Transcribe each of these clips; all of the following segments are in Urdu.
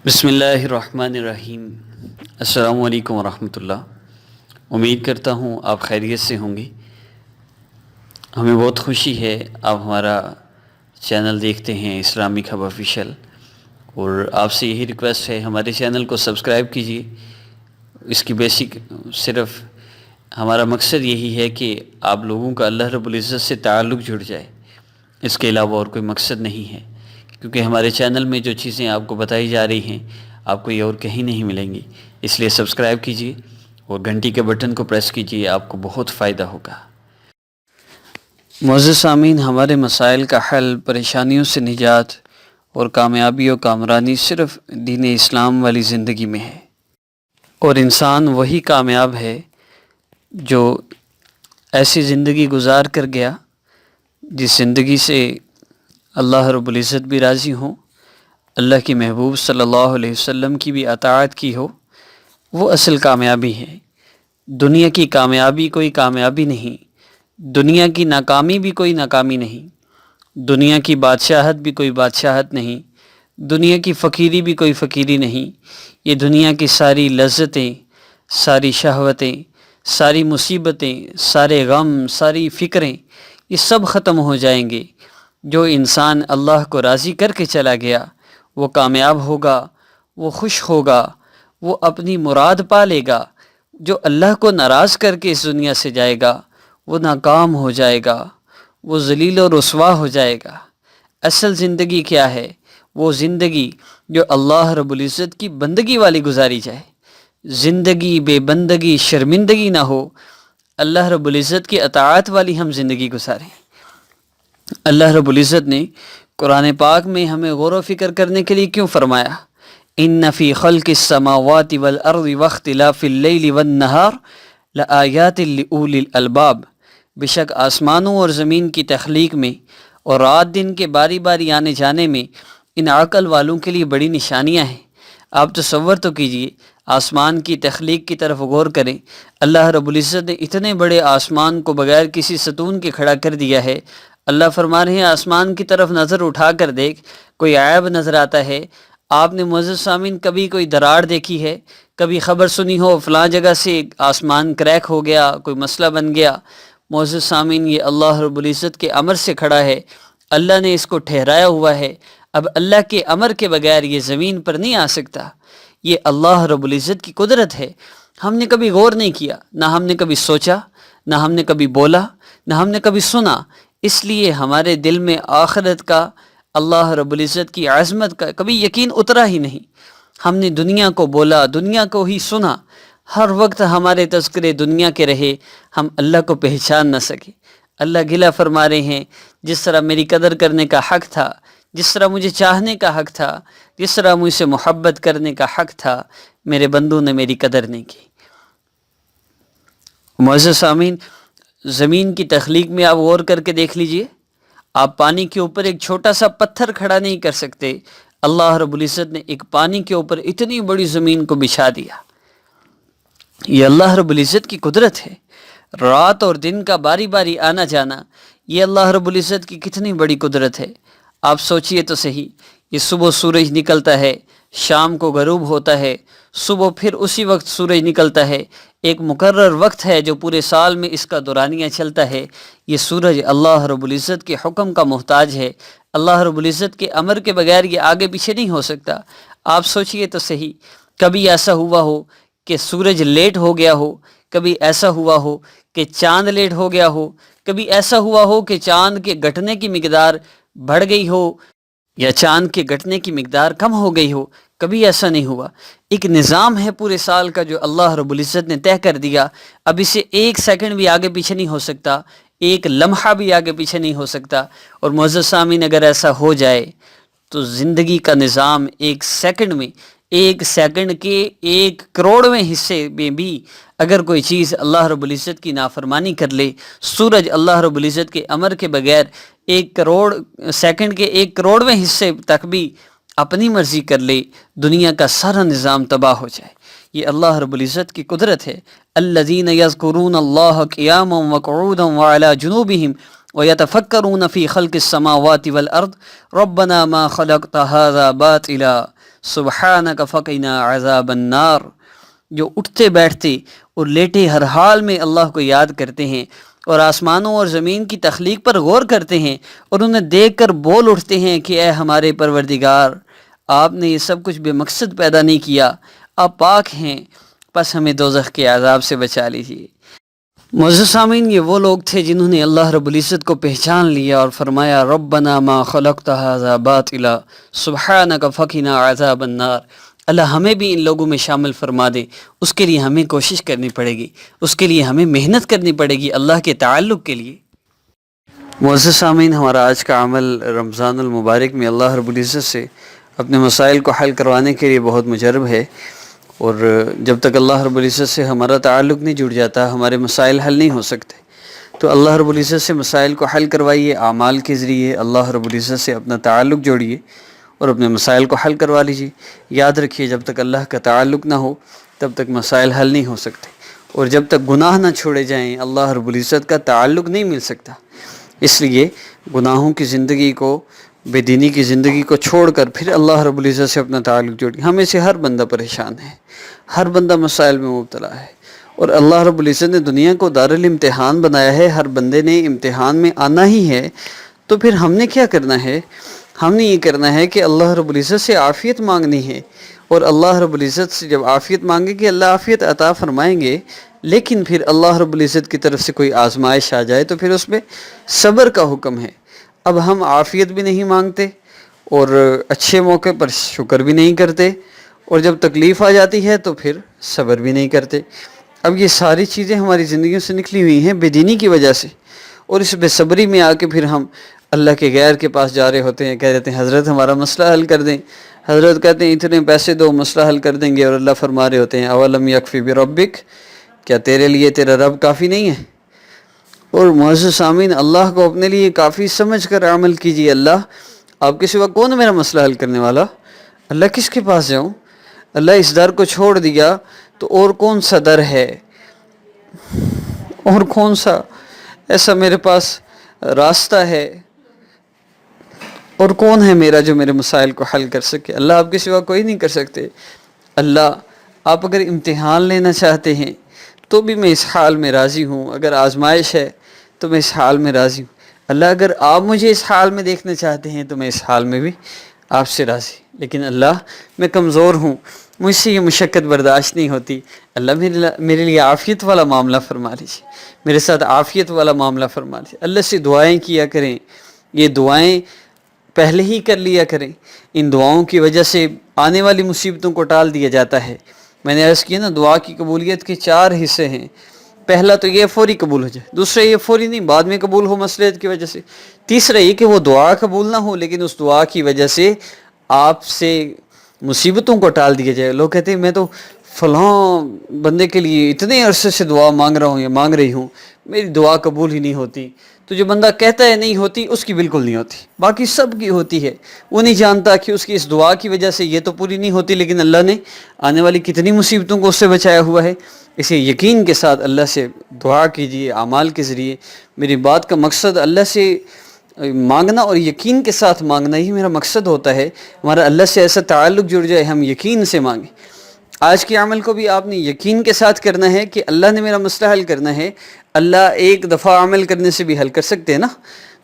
بسم اللہ الرحمن الرحیم۔ السلام علیکم ورحمۃ اللہ۔ امید کرتا ہوں آپ خیریت سے ہوں گے۔ ہمیں بہت خوشی ہے آپ ہمارا چینل دیکھتے ہیں اسلامک ہب آفیشیل، اور آپ سے یہی ریکویسٹ ہے ہمارے چینل کو سبسکرائب کیجیے۔ اس کی بیسک صرف ہمارا مقصد یہی ہے کہ آپ لوگوں کا اللہ رب العزت سے تعلق جڑ جائے، اس کے علاوہ اور کوئی مقصد نہیں ہے، کیونکہ ہمارے چینل میں جو چیزیں آپ کو بتائی جا رہی ہیں آپ کو یہ اور کہیں نہیں ملیں گی۔ اس لیے سبسکرائب کیجیے اور گھنٹی کے بٹن کو پریس کیجیے، آپ کو بہت فائدہ ہوگا۔ معزز سامعین، ہمارے مسائل کا حل، پریشانیوں سے نجات اور کامیابی و کامرانی صرف دین اسلام والی زندگی میں ہے، اور انسان وہی کامیاب ہے جو ایسی زندگی گزار کر گیا جس زندگی سے اللہ رب العزت بھی راضی ہوں، اللہ کی محبوب صلی اللہ علیہ وسلم کی بھی اطاعت کی ہو، وہ اصل کامیابی ہے۔ دنیا کی کامیابی کوئی کامیابی نہیں، دنیا کی ناکامی بھی کوئی ناکامی نہیں، دنیا کی بادشاہت بھی کوئی بادشاہت نہیں، دنیا کی فقیری بھی کوئی فقیری نہیں۔ یہ دنیا کی ساری لذتیں، ساری شہوتیں، ساری مصیبتیں، سارے غم، ساری فکریں، یہ سب ختم ہو جائیں گے۔ جو انسان اللہ کو راضی کر کے چلا گیا وہ کامیاب ہوگا، وہ خوش ہوگا، وہ اپنی مراد پا لے گا۔ جو اللہ کو ناراض کر کے اس دنیا سے جائے گا وہ ناکام ہو جائے گا، وہ ذلیل و رسوا ہو جائے گا۔ اصل زندگی کیا ہے؟ وہ زندگی جو اللہ رب العزت کی بندگی والی گزاری جائے، زندگی بے بندگی شرمندگی نہ ہو، اللہ رب العزت کی اطاعت والی ہم زندگی گزاریں۔ اللہ رب العزت نے قرآن پاک میں ہمیں غور و فکر کرنے کے لیے کیوں فرمایا؟ ان فی خلق السماوات والارض واختلاف اللیل والنہار لآیات لأولی الالباب۔ بے شک آسمانوں اور زمین کی تخلیق میں اور رات دن کے باری باری آنے جانے میں ان عقل والوں کے لیے بڑی نشانیاں ہیں۔ آپ تصور تو کیجئے، آسمان کی تخلیق کی طرف غور کریں۔ اللہ رب العزت نے اتنے بڑے آسمان کو بغیر کسی ستون کے کھڑا کر دیا ہے۔ اللہ فرما رہے ہیں آسمان کی طرف نظر اٹھا کر دیکھ، کوئی عیب نظر آتا ہے؟ آپ نے معزز سامعین کبھی کوئی دراڑ دیکھی ہے؟ کبھی خبر سنی ہو فلاں جگہ سے آسمان کریک ہو گیا، کوئی مسئلہ بن گیا؟ معزز سامعین، یہ اللہ رب العزت کے امر سے کھڑا ہے، اللہ نے اس کو ٹھہرایا ہوا ہے۔ اب اللہ کے امر کے بغیر یہ زمین پر نہیں آ سکتا۔ یہ اللہ رب العزت کی قدرت ہے۔ ہم نے کبھی غور نہیں کیا، نہ ہم نے کبھی سوچا، نہ ہم نے کبھی بولا، نہ ہم نے کبھی سنا۔ اس لیے ہمارے دل میں آخرت کا، اللہ رب العزت کی عظمت کا کبھی یقین اترا ہی نہیں۔ ہم نے دنیا کو بولا، دنیا کو ہی سنا، ہر وقت ہمارے تذکرے دنیا کے رہے، ہم اللہ کو پہچان نہ سکے۔ اللہ گلہ فرما رہے ہیں، جس طرح میری قدر کرنے کا حق تھا، جس طرح مجھے چاہنے کا حق تھا، جس طرح مجھ سے محبت کرنے کا حق تھا، میرے بندوں نے میری قدر نہیں کی۔ معزز سامعین، زمین کی تخلیق میں آپ غور کر کے دیکھ لیجئے، آپ پانی کے اوپر ایک چھوٹا سا پتھر کھڑا نہیں کر سکتے، اللہ رب العزت نے ایک پانی کے اوپر اتنی بڑی زمین کو بچھا دیا۔ یہ اللہ رب العزت کی قدرت ہے۔ رات اور دن کا باری باری آنا جانا، یہ اللہ رب العزت کی کتنی بڑی قدرت ہے۔ آپ سوچئے تو صحیح، یہ صبح سورج نکلتا ہے، شام کو غروب ہوتا ہے، صبح پھر اسی وقت سورج نکلتا ہے، ایک مقرر وقت ہے جو پورے سال میں اس کا دورانیہ چلتا ہے۔ یہ سورج اللہ رب العزت کے حکم کا محتاج ہے، اللہ رب العزت کے امر کے بغیر یہ آگے پیچھے نہیں ہو سکتا۔ آپ سوچئے تو صحیح، کبھی ایسا ہوا ہو کہ سورج لیٹ ہو گیا ہو، کبھی ایسا ہوا ہو کہ چاند لیٹ ہو گیا ہو، کبھی ایسا ہوا ہو کہ چاند کے گھٹنے کی مقدار بڑھ گئی ہو یا چاند کے گھٹنے کی مقدار کم ہو گئی ہو؟ کبھی ایسا نہیں ہوا۔ ایک نظام ہے پورے سال کا جو اللہ رب العزت نے طے کر دیا، اب اسے ایک سیکنڈ بھی آگے پیچھے نہیں ہو سکتا، ایک لمحہ بھی آگے پیچھے نہیں ہو سکتا۔ اور معزز سامعین، اگر ایسا ہو جائے تو زندگی کا نظام ایک سیکنڈ میں، ایک سیکنڈ کے 1 کروڑویں حصے میں بھی اگر کوئی چیز اللہ رب العزت کی نافرمانی کر لے، سورج اللہ رب العزت کے امر کے بغیر 1 کروڑ سیکنڈ کے 1 کروڑویں حصے تک بھی اپنی مرضی کر لے، دنیا کا سارا نظام تباہ ہو جائے۔ یہ اللہ رب العزت کی قدرت ہے۔ الذین یذکرون اللہ قیاما وقعودا وعلی جنوبہم وَيَتَفَكَّرُونَ فِي خَلْقِ السَّمَاوَاتِ وَالْأَرْضِ رَبَّنَا مَا خَلَقْتَ هَذَا بَاطِلًا سبحانک فقنا عذاب النار، جو اٹھتے بیٹھتے اور لیٹے ہر حال میں اللہ کو یاد کرتے ہیں اور آسمانوں اور زمین کی تخلیق پر غور کرتے ہیں اور انہیں دیکھ کر بول اٹھتے ہیں کہ اے ہمارے پروردگار، آپ نے یہ سب کچھ بے مقصد پیدا نہیں کیا، آپ پاک ہیں، بس ہمیں دوزخ کے عذاب سے بچا لیجیے۔ معزز سامعین، یہ وہ لوگ تھے جنہوں نے اللہ رب العزت کو پہچان لیا اور فرمایا ربنا ما خلقت ھذا باطلا سبحانک فقنا عذاب النار۔ اللہ ہمیں بھی ان لوگوں میں شامل فرما دے، اس کے لیے ہمیں کوشش کرنی پڑے گی، اس کے لیے ہمیں محنت کرنی پڑے گی اللہ کے تعلق کے لیے۔ معزز سامعین، ہمارا آج کا عمل رمضان المبارک میں اللہ رب العزت سے اپنے مسائل کو حل کروانے کے لیے بہت مجرب ہے، اور جب تک اللہ رب العزت سے ہمارا تعلق نہیں جڑ جاتا ہمارے مسائل حل نہیں ہو سکتے۔ تو اللہ رب العزت سے مسائل کو حل کروائیے، اعمال کے ذریعے اللہ رب العزت سے اپنا تعلق جوڑیے اور اپنے مسائل کو حل کروا لیجیے۔ یاد رکھیے، جب تک اللہ کا تعلق نہ ہو تب تک مسائل حل نہیں ہو سکتے، اور جب تک گناہ نہ چھوڑے جائیں اللہ رب العزت کا تعلق نہیں مل سکتا۔ اس لیے گناہوں کی زندگی کو، بے دینی کی زندگی کو چھوڑ کر پھر اللہ رب العزت سے اپنا تعلق جوڑیں۔ ہمیں سے ہر بندہ پریشان ہے، ہر بندہ مسائل میں مبتلا ہے، اور اللہ رب العزت نے دنیا کو دارالامتحان بنایا ہے، ہر بندے نے امتحان میں آنا ہی ہے۔ تو پھر ہم نے کیا کرنا ہے؟ ہم نے یہ کرنا ہے کہ اللہ رب العزت سے عافیت مانگنی ہے، اور اللہ رب العزت سے جب عافیت مانگے کہ اللہ عافیت عطا فرمائیں گے، لیکن پھر اللہ رب العزت کی طرف سے کوئی آزمائش آ جائے تو پھر اس میں صبر کا حکم ہے۔ اب ہم عافیت بھی نہیں مانگتے اور اچھے موقع پر شکر بھی نہیں کرتے، اور جب تکلیف آ جاتی ہے تو پھر صبر بھی نہیں کرتے۔ اب یہ ساری چیزیں ہماری زندگیوں سے نکلی ہوئی ہیں بے دینی کی وجہ سے، اور اس بے صبری میں آ کے پھر ہم اللہ کے غیر کے پاس جا رہے ہوتے ہیں، کہہ دیتے ہیں حضرت ہمارا مسئلہ حل کر دیں۔ حضرت کہتے ہیں اتنے پیسے دو، مسئلہ حل کر دیں گے، اور اللہ فرما رہے ہوتے ہیں اولم یکفی بربک، کیا تیرے لیے تیرا رب کافی نہیں ہے؟ اور معزز سامعین، اللہ کو اپنے لیے کافی سمجھ کر عمل کیجیے۔ اللہ آپ کے سوا کون ہے میرا مسئلہ حل کرنے والا؟ اللہ کس کے پاس جاؤں؟ اللہ اس در کو چھوڑ دیا تو اور کون سا در ہے، اور کون سا ایسا میرے پاس راستہ ہے، اور کون ہے میرا جو میرے مسائل کو حل کر سکے؟ اللہ آپ کے سوا کوئی نہیں کر سکتے۔ اللہ آپ اگر امتحان لینا چاہتے ہیں تو بھی میں اس حال میں راضی ہوں، اگر آزمائش ہے تو میں اس حال میں راضی ہوں۔ اللہ اگر آپ مجھے اس حال میں دیکھنا چاہتے ہیں تو میں اس حال میں بھی آپ سے راضی، لیکن اللہ میں کمزور ہوں، مجھ سے یہ مشقت برداشت نہیں ہوتی۔ اللہ میرے لیے عافیت والا معاملہ فرما لیجیے، میرے ساتھ عافیت والا معاملہ فرما لیجیے۔ اللہ سے دعائیں کیا کریں، یہ دعائیں پہلے ہی کر لیا کریں، ان دعاؤں کی وجہ سے آنے والی مصیبتوں کو ٹال دیا جاتا ہے۔ میں نے عرض کیا نا، دعا کی قبولیت کے 4 حصے ہیں۔ پہلا تو یہ فوری قبول ہو جائے، دوسرا یہ فوری نہیں، بعد میں قبول ہو مصلحت کی وجہ سے، تیسرا یہ کہ وہ دعا قبول نہ ہو لیکن اس دعا کی وجہ سے آپ سے مصیبتوں کو ٹال دیا جائے۔ لوگ کہتے ہیں میں تو فلاں بندے کے لیے اتنے عرصے سے دعا مانگ رہا ہوں یا مانگ رہی ہوں، میری دعا قبول ہی نہیں ہوتی۔ تو جو بندہ کہتا ہے نہیں ہوتی، اس کی بالکل نہیں ہوتی، باقی سب کی ہوتی ہے۔ وہ نہیں جانتا کہ اس کی اس دعا کی وجہ سے یہ تو پوری نہیں ہوتی، لیکن اللہ نے آنے والی کتنی مصیبتوں کو اس سے بچایا ہوا ہے۔ اسے یقین کے ساتھ اللہ سے دعا کیجیے اعمال کے ذریعے۔ میری بات کا مقصد اللہ سے مانگنا اور یقین کے ساتھ مانگنا ہی میرا مقصد ہوتا ہے۔ ہمارا اللہ سے ایسا تعلق جڑ جائے، ہم یقین سے مانگیں۔ آج کے عمل کو بھی آپ نے یقین کے ساتھ کرنا ہے کہ اللہ نے میرا مسئلہ حل کرنا ہے۔ اللہ ایک دفعہ عمل کرنے سے بھی حل کر سکتے ہیں نا،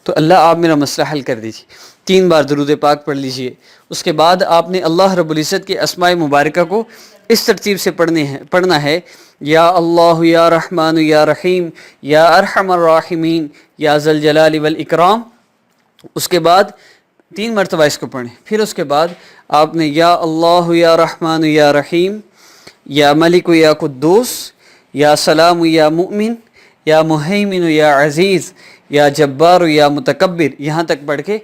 تو اللہ آپ میرا مسئلہ حل کر دیجیے۔ 3 بار درود پاک پڑھ لیجئے۔ اس کے بعد آپ نے اللہ رب العزت کے اسماء مبارکہ کو اس ترتیب سے پڑھنا ہے، یا اللہ یا رحمان یا رحیم یا ارحم الراحمین یا ذی الجلال والاکرام۔ اس کے بعد 3 مرتبہ اس کو پڑھیں۔ پھر اس کے بعد آپ نے یا اللہ یا رحمان یا رحیم یا ملک یا قدوس یا سلام یا مؤمن یا مہیمن یا عزیز یا جبار یا متکبر یہاں تک پڑھ کے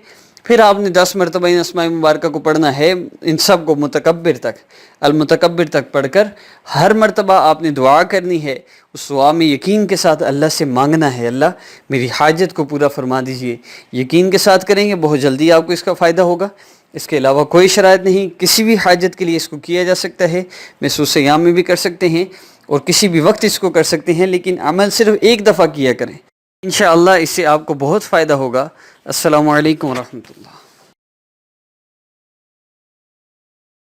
پھر آپ نے 10 مرتبہ ان اسماء مبارکہ کو پڑھنا ہے، ان سب کو متکبر تک، المتکبر تک پڑھ کر ہر مرتبہ آپ نے دعا کرنی ہے۔ اس دعا میں یقین کے ساتھ اللہ سے مانگنا ہے، اللہ میری حاجت کو پورا فرما دیجئے۔ یقین کے ساتھ کریں گے بہت جلدی آپ کو اس کا فائدہ ہوگا۔ اس کے علاوہ کوئی شرائط نہیں، کسی بھی حاجت کے لیے اس کو کیا جا سکتا ہے۔ محسوس ایام میں بھی کر سکتے ہیں اور کسی بھی وقت اس کو کر سکتے ہیں، لیکن عمل صرف ایک دفعہ کیا کریں، انشاءاللہ اس سے آپ کو بہت فائدہ ہوگا۔ السلام علیکم ورحمۃ اللہ۔